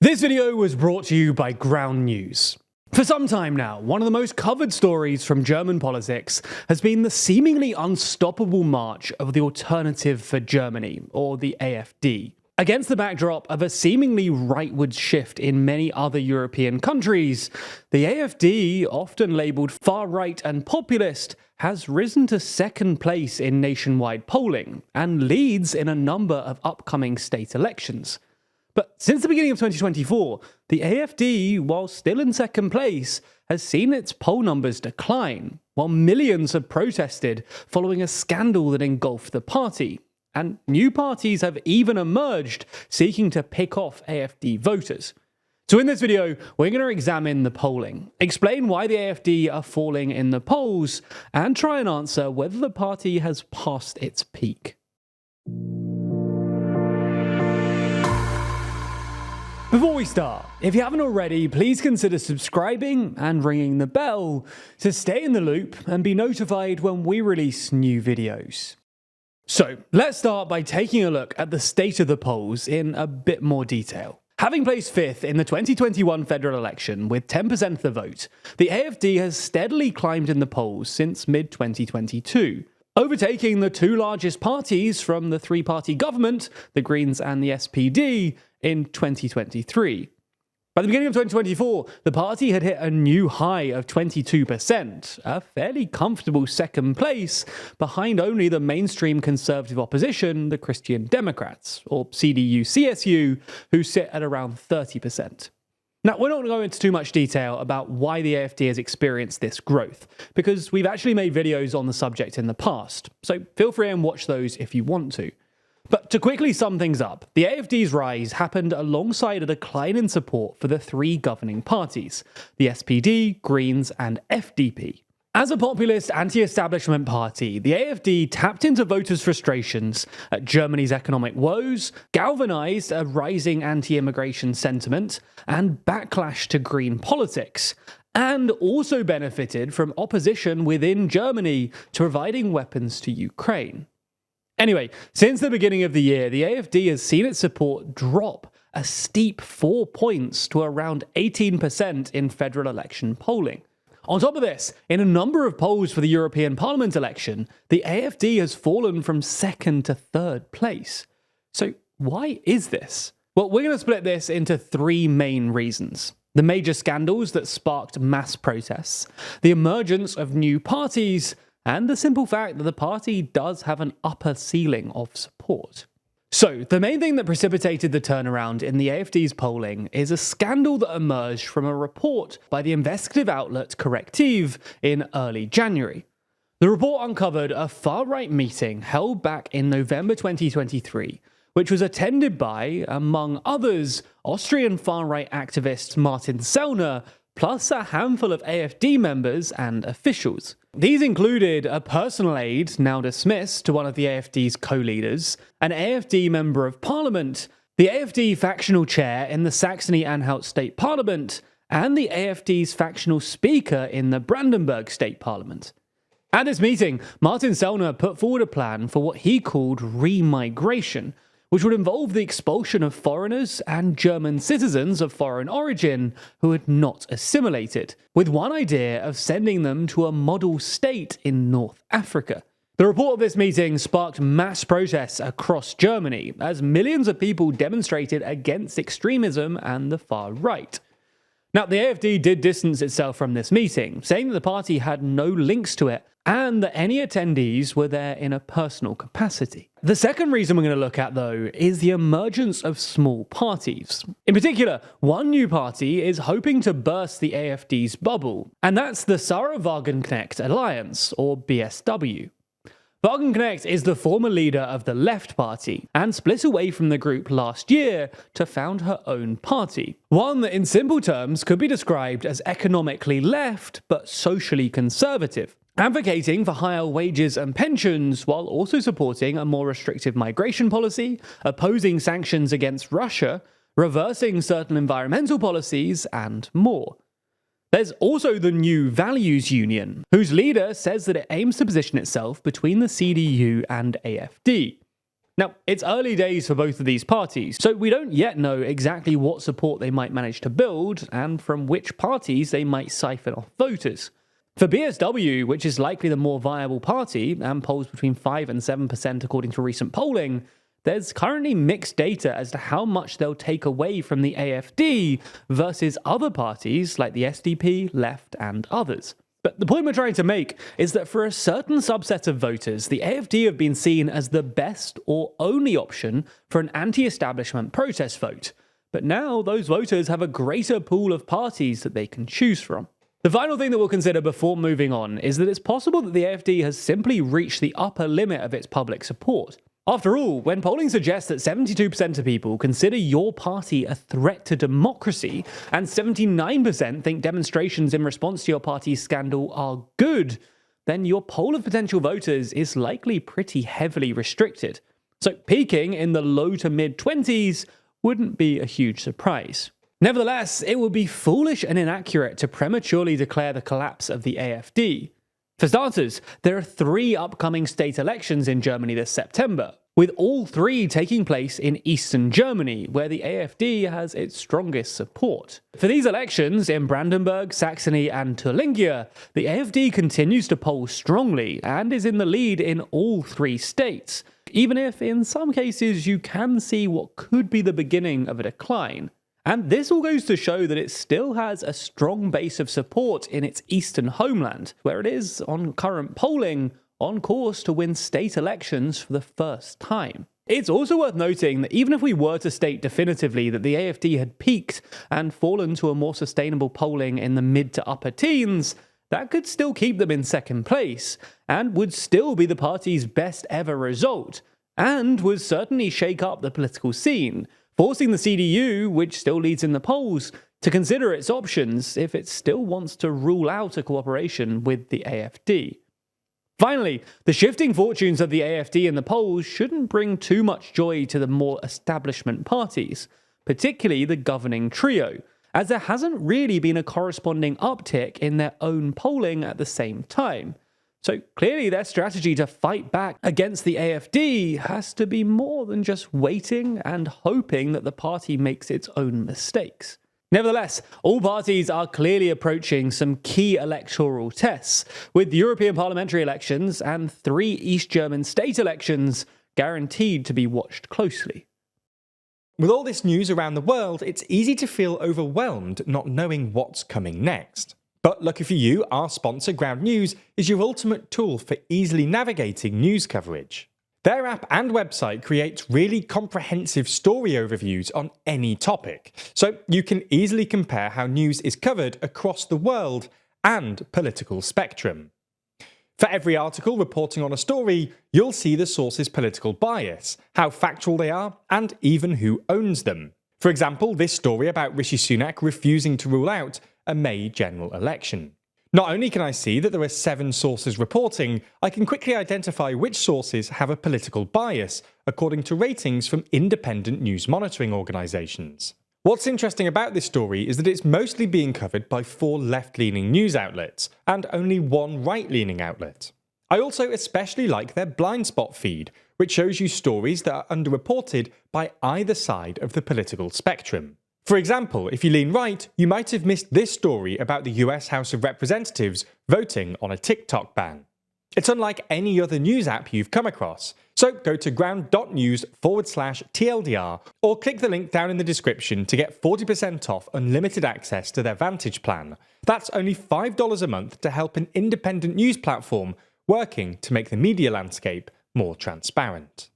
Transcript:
This video was brought to you by Ground News. For some time now, one of the most covered stories from German politics has been the seemingly unstoppable march of the Alternative for Germany, or the AfD. Against the backdrop of a seemingly rightward shift in many other European countries, the AfD, often labelled far-right and populist, has risen to second place in nationwide polling and leads in a number of upcoming state elections. But since the beginning of 2024, the AfD, while still in second place, has seen its poll numbers decline, while millions have protested following a scandal that engulfed the party. And new parties have even emerged seeking to pick off AfD voters. So in this video, we're going to examine the polling, explain why the AfD are falling in the polls, and try and answer whether the party has passed its peak. Before we start, if you haven't already, please consider subscribing and ringing the bell to stay in the loop and be notified when we release new videos. So, let's start by taking a look at the state of the polls in a bit more detail. Having placed 5th in the 2021 federal election with 10% of the vote, the AfD has steadily climbed in the polls since mid-2022, overtaking the two largest parties from the three-party government, the Greens and the SPD, in 2023. By the beginning of 2024, the party had hit a new high of 22%, a fairly comfortable second place, behind only the mainstream conservative opposition, the Christian Democrats, or CDU-CSU, who sit at around 30%. Now, we're not going to go into too much detail about why the AfD has experienced this growth, because we've actually made videos on the subject in the past, so feel free and watch those if you want to. But to quickly sum things up, the AfD's rise happened alongside a decline in support for the three governing parties, the SPD, Greens, and FDP. As a populist anti-establishment party, the AfD tapped into voters' frustrations at Germany's economic woes, galvanized a rising anti-immigration sentiment, and backlash to green politics, and also benefited from opposition within Germany to providing weapons to Ukraine. Anyway, since the beginning of the year, the AfD has seen its support drop a steep 4 points to around 18% in federal election polling. On top of this, in a number of polls for the European Parliament election, the AfD has fallen from second to third place. So why is this? Well, we're going to split this into three main reasons. The major scandals that sparked mass protests, the emergence of new parties, and the simple fact that the party does have an upper ceiling of support. So, the main thing that precipitated the turnaround in the AfD's polling is a scandal that emerged from a report by the investigative outlet Correctiv in early January. The report uncovered a far-right meeting held back in November 2023, which was attended by, among others, Austrian far-right activist Martin Sellner, plus a handful of AfD members and officials. These included a personal aide, now dismissed, to one of the AfD's co-leaders, an AfD member of parliament, the AfD factional chair in the Saxony-Anhalt State Parliament, and the AfD's factional speaker in the Brandenburg State Parliament. At this meeting, Martin Sellner put forward a plan for what he called remigration, which would involve the expulsion of foreigners and German citizens of foreign origin who had not assimilated, with one idea of sending them to a model state in North Africa. The report of this meeting sparked mass protests across Germany, as millions of people demonstrated against extremism and the far right. Now, the AfD did distance itself from this meeting, saying that the party had no links to it and that any attendees were there in a personal capacity. The second reason we're going to look at, though, is the emergence of small parties. In particular, one new party is hoping to burst the AfD's bubble, and that's the Sarah Wagenknecht Alliance, or BSW. Wagenknecht is the former leader of the Left Party and split away from the group last year to found her own party. One that in simple terms could be described as economically left but socially conservative, advocating for higher wages and pensions while also supporting a more restrictive migration policy, opposing sanctions against Russia, reversing certain environmental policies, and more. There's also the New Values Union, whose leader says that it aims to position itself between the CDU and AfD. Now, it's early days for both of these parties, so we don't yet know exactly what support they might manage to build and from which parties they might siphon off voters. For BSW, which is likely the more viable party and polls between 5 and 7% according to recent polling, there's currently mixed data as to how much they'll take away from the AFD versus other parties like the SDP, Left, and others. But the point we're trying to make is that for a certain subset of voters, the AFD have been seen as the best or only option for an anti-establishment protest vote. But now those voters have a greater pool of parties that they can choose from. The final thing that we'll consider before moving on is that it's possible that the AFD has simply reached the upper limit of its public support. After all, when polling suggests that 72% of people consider your party a threat to democracy, and 79% think demonstrations in response to your party's scandal are good, then your pool of potential voters is likely pretty heavily restricted. So peaking in the low to mid-20s wouldn't be a huge surprise. Nevertheless, it would be foolish and inaccurate to prematurely declare the collapse of the AFD. For starters, there are 3 upcoming state elections in Germany this September, with all 3 taking place in eastern Germany, where the AFD has its strongest support. For these elections, in Brandenburg, Saxony, and Thuringia, the AFD continues to poll strongly and is in the lead in all 3 states, even if in some cases you can see what could be the beginning of a decline. And this all goes to show that it still has a strong base of support in its eastern homeland, where it is, on current polling, on course to win state elections for the first time. It's also worth noting that even if we were to state definitively that the AFD had peaked and fallen to a more sustainable polling in the mid to upper teens, that could still keep them in second place, and would still be the party's best ever result, and would certainly shake up the political scene, forcing the CDU, which still leads in the polls, to consider its options if it still wants to rule out a cooperation with the AFD. Finally, the shifting fortunes of the AFD in the polls shouldn't bring too much joy to the more establishment parties, particularly the governing trio, as there hasn't really been a corresponding uptick in their own polling at the same time. So clearly their strategy to fight back against the AFD has to be more than just waiting and hoping that the party makes its own mistakes. Nevertheless, all parties are clearly approaching some key electoral tests, with European parliamentary elections and 3 East German state elections guaranteed to be watched closely. With all this news around the world, it's easy to feel overwhelmed not knowing what's coming next. But lucky for you, our sponsor Ground News is your ultimate tool for easily navigating news coverage. Their app and website creates really comprehensive story overviews on any topic, so you can easily compare how news is covered across the world and political spectrum. For every article reporting on a story, you'll see the source's political bias, how factual they are, and even who owns them. For example, this story about Rishi Sunak refusing to rule out a May general election. Not only can I see that there are 7 sources reporting, I can quickly identify which sources have a political bias, according to ratings from independent news monitoring organisations. What's interesting about this story is that it's mostly being covered by 4 left-leaning news outlets, and only 1 right-leaning outlet. I also especially like their blind spot feed, which shows you stories that are underreported by either side of the political spectrum. For example, if you lean right, you might have missed this story about the US House of Representatives voting on a TikTok ban. It's unlike any other news app you've come across, so go to ground.news/TLDR or click the link down in the description to get 40% off unlimited access to their Vantage plan. That's only $5 a month to help an independent news platform working to make the media landscape more transparent.